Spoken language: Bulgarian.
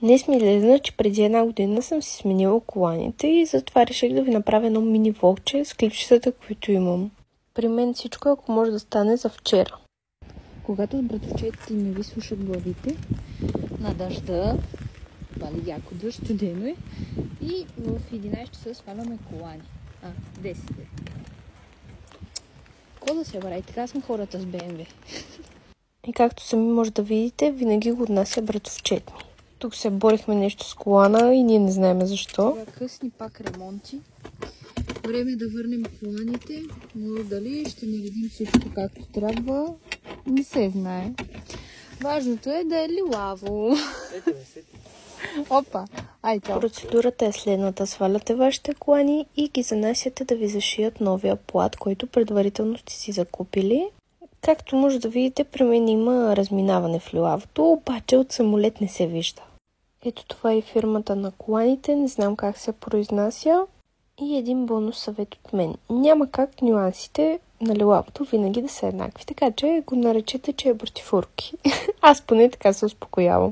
Днес ми излезна, че преди 1 година съм си сменила коланите и затова реших да ви направя едно мини влогче с клипчетата, които имам. При мен всичко, ако може да стане за вчера. Когато с братовчетите ми ви слушат главите на дъжда, вали яко дъжд, студено е, и в 11 часа сваляме колани. 10 е. Какво да се прави? Така сме хората с БМВ. И както сами може да видите, винаги го отнася братовчет ми. Тук се борихме нещо с колана и ние не знаем защо. Сега късни пак ремонти. Време да върнем коланите, но дали ще наредим всичко както трябва, не се знае. Важното е да е лилаво. Опа! Процедурата е следната. Сваляте вашите колани и ги занасяте да ви зашият новия плат, който предварително сте си закупили. Както може да видите, при мен има разминаване в лилавото, обаче от самолет не се вижда. Ето това е фирмата на коланите, не знам как се произнася. И един бонус съвет от мен. Няма как нюансите на лилавото винаги да са еднакви, така че го наречете, че е братифурки. Аз поне така се успокоявам.